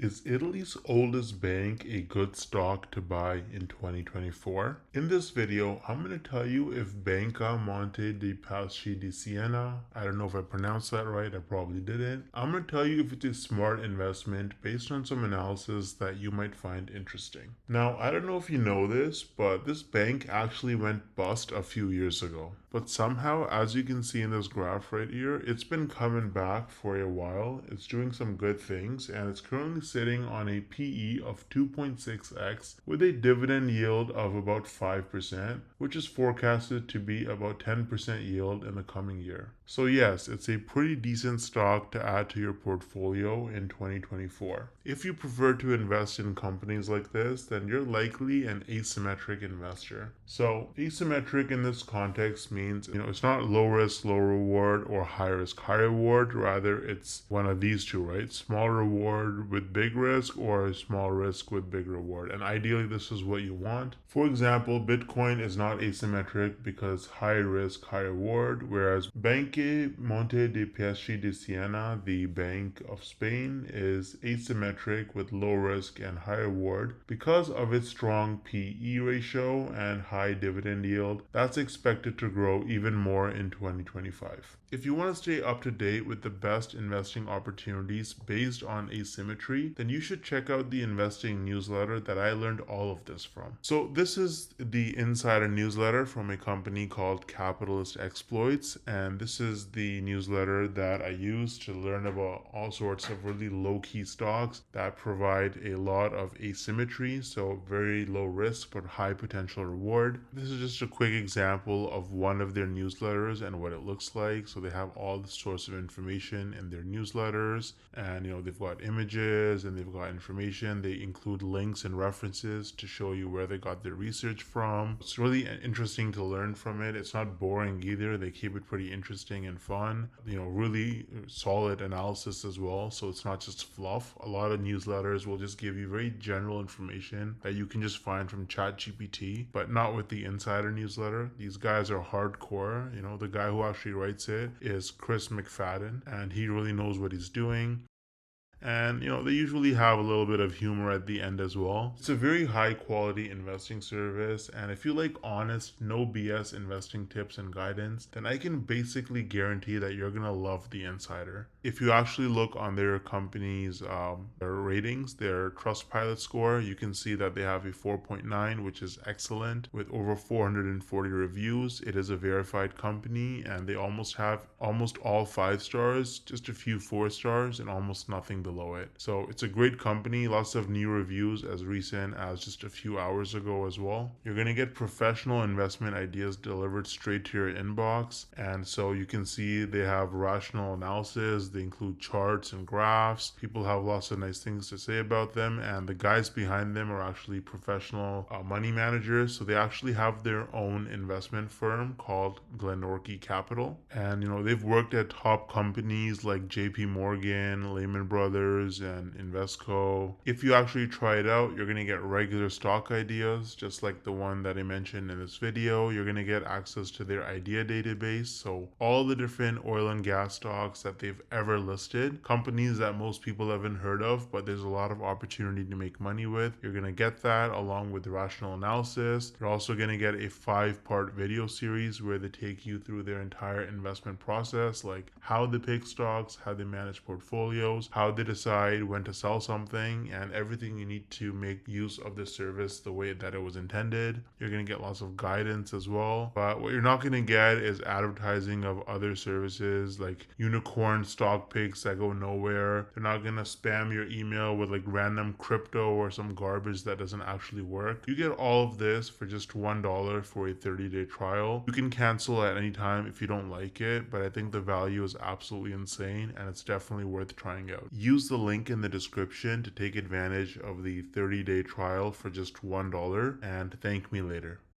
Is Italy's oldest bank a good stock to buy in 2024? In this video, I'm going to tell you if Banca Monte dei Paschi di Siena, I don't know if I pronounced that right, I probably didn't. I'm going to tell you if it's a smart investment based on some analysis that you might find interesting. Now, I don't know if you know this, but this bank actually went bust a few years ago. But somehow, as you can see in this graph right here, it's been coming back for a while. It's doing some good things, and it's currently sitting on a PE of 2.6x with a dividend yield of about 5%, which is forecasted to be about 10% yield in the coming year. So yes, it's a pretty decent stock to add to your portfolio in 2024. If you prefer to invest in companies like this, then you're likely an asymmetric investor. So asymmetric in this context means, it's not low risk, low reward or high risk, high reward. Rather, it's one of these two, right? Small reward with big risk or a small risk with big reward. And ideally, this is what you want. For example, Bitcoin is not asymmetric because high risk, high reward, whereas Banca Monte dei Paschi di Siena, the Bank of Spain, is asymmetric with low risk and high reward because of its strong PE ratio and high dividend yield that's expected to grow even more in 2025. If you want to stay up to date with the best investing opportunities based on asymmetry, then you should check out the investing newsletter that I learned all of this from. So this is the insider newsletter from a company called Capitalist Exploits, and this is the newsletter that I use to learn about all sorts of really low-key stocks that provide a lot of asymmetry, so very low risk but high potential reward. This is just a quick example of one of their newsletters and what it looks like. So they have all the sorts of information in their newsletters, and they've got images and they've got information. They include links and references to show you where they got their research from. It's really interesting to learn from it. It's not boring either. They keep it pretty interesting and fun. Really solid analysis as well. So it's not just fluff. A lot of newsletters will just give you very general information that you can just find from ChatGPT, but not with the insider newsletter. These guys are hardcore. The guy who actually writes it is Chris McFadden, and he really knows what he's doing. And they usually have a little bit of humor at the end as well. It's a very high quality investing service, and if you like honest, no BS investing tips and guidance, then I can basically guarantee that you're gonna love the Insider. If you actually look on their company's their ratings, their Trustpilot score, you can see that they have a 4.9, which is excellent, with over 440 reviews. It is a verified company, and they almost have almost all 5 stars, just a few 4 stars, and almost nothing below it. So it's a great company, lots of new reviews as recent as just a few hours ago as well. You're going to get professional investment ideas delivered straight to your inbox, and so you can see they have rational analysis, they include charts and graphs. People have lots of nice things to say about them, and the guys behind them are actually professional money managers. So they actually have their own investment firm called Glenorchy Capital, and they've worked at top companies like JP Morgan, Lehman Brothers, and Invesco. If you actually try it out, you're going to get regular stock ideas, just like the one that I mentioned in this video. You're going to get access to their idea database, so all the different oil and gas stocks that they've ever listed, companies that most people haven't heard of, but there's a lot of opportunity to make money with. You're going to get that along with rational analysis. You're also going to get a 5-part video series where they take you through their entire investment process, like how they pick stocks, how they manage portfolios, how they decide when to sell something, and everything you need to make use of the service the way that it was intended. You're going to get lots of guidance as well, but what you're not going to get is advertising of other services like unicorn stock picks that go nowhere. They're not going to spam your email with like random crypto or some garbage that doesn't actually work. You get all of this for just $1 for a 30-day trial. You can cancel at any time if you don't like it, but I think the value is absolutely insane and it's definitely worth trying out. Use the link in the description to take advantage of the 30-day trial for just $1 and thank me later.